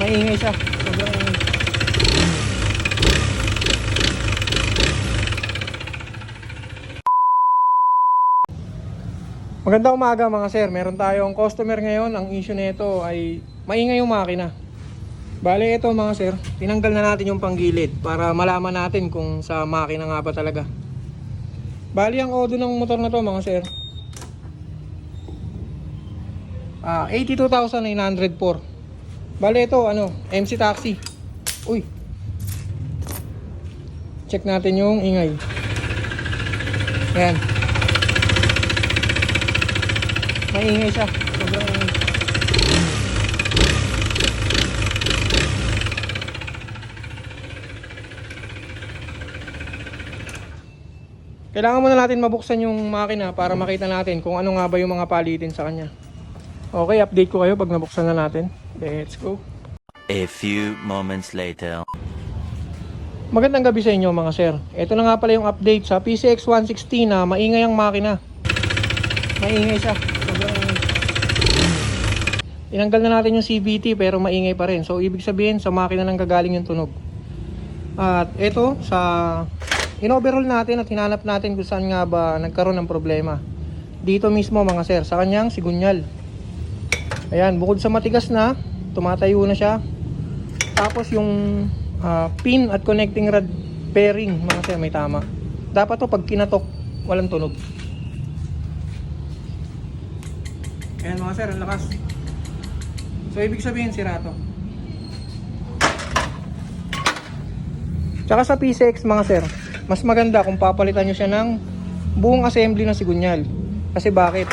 Maingay siya. Sobrang ingay. Magandang umaga mga sir. Meron tayong customer ngayon. Ang issue nito ay maingay yung makina. Bale ito mga sir, tinanggal na natin yung panggilid para malaman natin kung sa makina nga ba talaga. Bali ang odo ng motor na to mga sir, 82,904. Bale ito MC Taxi. Uy, check natin yung ingay. Ayan, maingay siya. Sobrang ingay. Kailangan muna natin mabuksan yung makina para makita natin kung ano nga ba yung mga palitin sa kanya. Okay, update ko kayo pag nabuksan na natin. Let's go. A few moments later. Magandang gabi sa inyo mga sir. Ito na nga pala yung update sa PCX 160 na maingay ang makina. Maingay siya. Sobrang ingay. Tinanggal na natin yung CVT pero maingay pa rin. So ibig sabihin sa makina nang gagaling yung tunog. At ito sa in-overhaul natin at hinanap natin kung saan nga ba nagkaroon ng problema. Dito mismo mga sir, sa kanyang sigunyal. Ayan, bukod sa matigas na, tumatayo na siya. Tapos yung pin at connecting rod bearing mga sir, may tama. Dapat to pag kinatok, walang tunog. Ayan mga sir, ang lakas. So ibig sabihin sira to. Tsaka sa PCX mga sir, mas maganda kung papalitan nyo siya ng buong assembly ng sigunyal. Kasi bakit?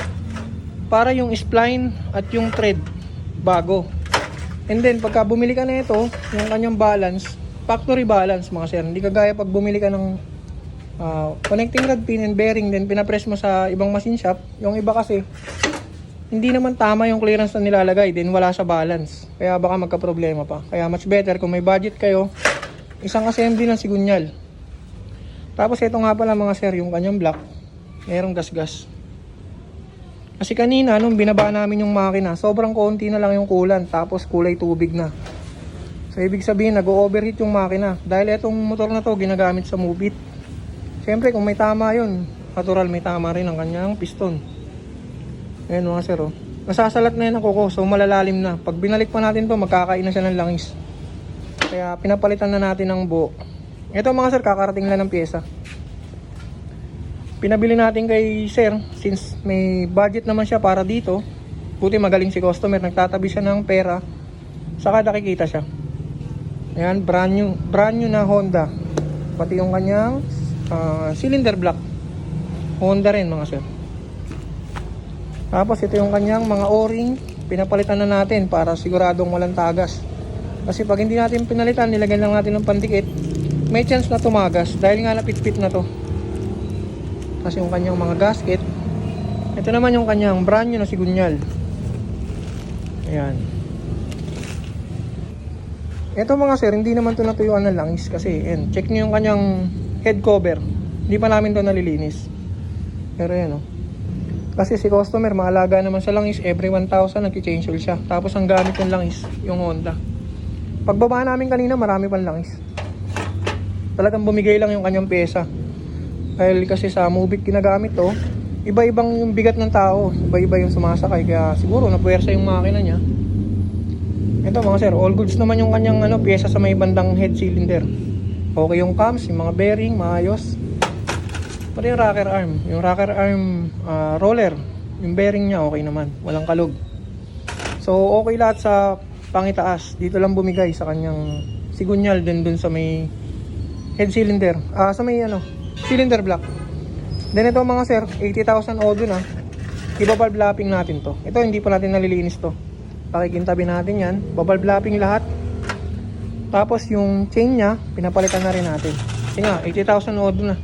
Para yung spline at yung thread bago. And then pagka bumili ka na ito, yung kanyang balance, factory balance mga sir. Hindi kagaya pag bumili ka ng connecting rod pin and bearing, then pinapress mo sa ibang machine shop. Yung iba kasi hindi naman tama yung clearance na nilalagay, then wala sa balance. Kaya baka magka-problema pa. Kaya much better kung may budget kayo, isang assembly ng sigunyal. Tapos ito nga pala mga sir, yung kanyang block, merong gasgas. Kasi kanina nung binaba namin yung makina, sobrang konti na lang yung coolant, tapos kulay tubig na. So ibig sabihin nag-overheat yung makina. Dahil itong motor na to ginagamit sa move it. Siyempre kung may tama yun, natural may tama rin ang kanyang piston. Ayan mga sir, oh. Nasasalat na yan ang kuko, so malalalim na. Pag binalik pa natin to, magkakain na siya ng langis. Kaya pinapalitan na natin ng buo. Ito mga sir, kakarating lang ng pyesa. Pinabili natin kay sir, since may budget naman siya para dito. Buti magaling si customer, nagtatabi siya ng pera, saka nakikita siya. Ayan, brand new na Honda. Pati yung kanyang cylinder block, Honda rin mga sir. Tapos ito yung kanyang mga o-ring, pinapalitan na natin para siguradong walang tagas. Kasi pag hindi natin pinalitan, nilagyan lang natin ng pandikit, may chance na tumagas dahil nga napitpit na to. Kasi yung kanyang mga gasket, ito naman yung kanyang brand new na sigunyal. Ayan. Ito mga sir, hindi naman to natuyuan ng langis kasi check nyo yung kanyang head cover. Hindi pa namin to nalilinis. Pero yan oh. Kasi si customer maalaga naman sa langis, every 1,000 nag-change oil siya. Tapos ang gamit ng langis, yung Honda. Pagbaba namin kanina, marami pang langis. Talagang bumigay lang yung kanyang pyesa. Dahil kasi sa Movit ginagamit to, iba-ibang yung bigat ng tao, iba-iba yung sumasakay, kaya siguro napuwersa yung makina niya. Ito mga sir, all goods naman yung kanyang pyesa sa may bandang head cylinder. Okay yung cams, yung mga bearing, maayos. Pati yung rocker arm roller, yung bearing niya okay naman, walang kalog. So okay lahat sa pangitaas. Dito lang bumigay sa kanyang sigunyal din dun sa may head cylinder, sa may cylinder block. Then ito mga sir, 80,000 odo na. I-valve lapping natin to. Ito hindi pa natin nalilinis to. Pakikintabi natin yan. Valve lapping lahat. Tapos yung chain nya, pinapalitan na rin natin. Kasi nga, 80,000 odo na.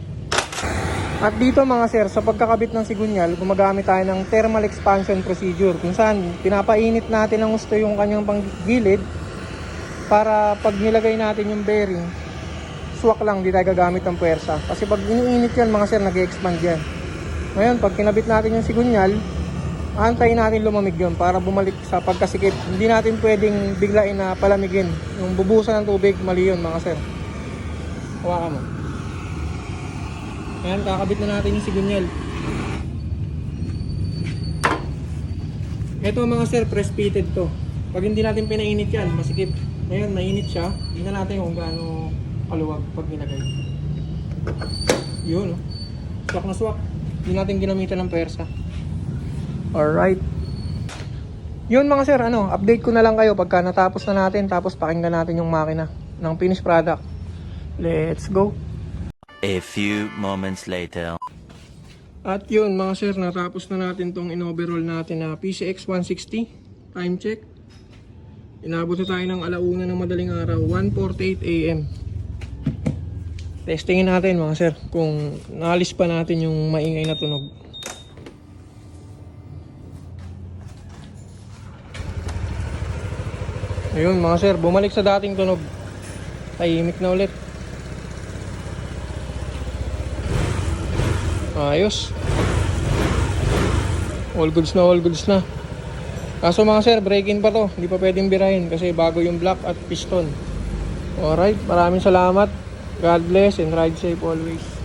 At dito mga sir, sa pagkakabit ng sigunyal, gumagamit tayo ng thermal expansion procedure. Kung saan, pinapainit natin ng gusto yung kanyang panggilid para pag nilagay natin yung bearing, swak lang, di tayo gagamit ng puwersa. Kasi pag iniinit yan mga sir, nag-expand yan. Ngayon, pag kinabit natin yung sigunyal, antayin natin lumamig yun para bumalik sa pagkasikip. Hindi natin pwedeng biglain na palamigin. Yung bubusan ng tubig, mali yun mga sir. Hawakan mo. Ayan, kakabit na natin yung sigunyal. Ito mga sir, press fitted to. Pag hindi natin pinainit yan, masikip. Ngayon, mainit siya. Tingnan natin kung gaano kaluwag pag nilagay. Yun, oh. Swak na swak. Hindi natin ginamitan ng pwersa. Alright. Yun mga sir, update ko na lang kayo pagka natapos na natin, tapos pakinggan natin yung makina ng finished product. Let's go. A few moments later. At yun mga sir, natapos na natin tong in-overhaul natin na PCX 160. Time check. Inabot na tayo ng 1:00 ng madaling araw, 1:48 AM. Testingin natin mga sir kung naalis pa natin yung maingay na tunog. Ayun mga sir, bumalik sa dating tunog. Tahimik na ulit. Ayos. All goods na, all goods na. Kaso mga sir, break-in pa to. Hindi pa pwedeng birahin kasi bago yung block at piston. Alright, maraming salamat. God bless and ride safe always.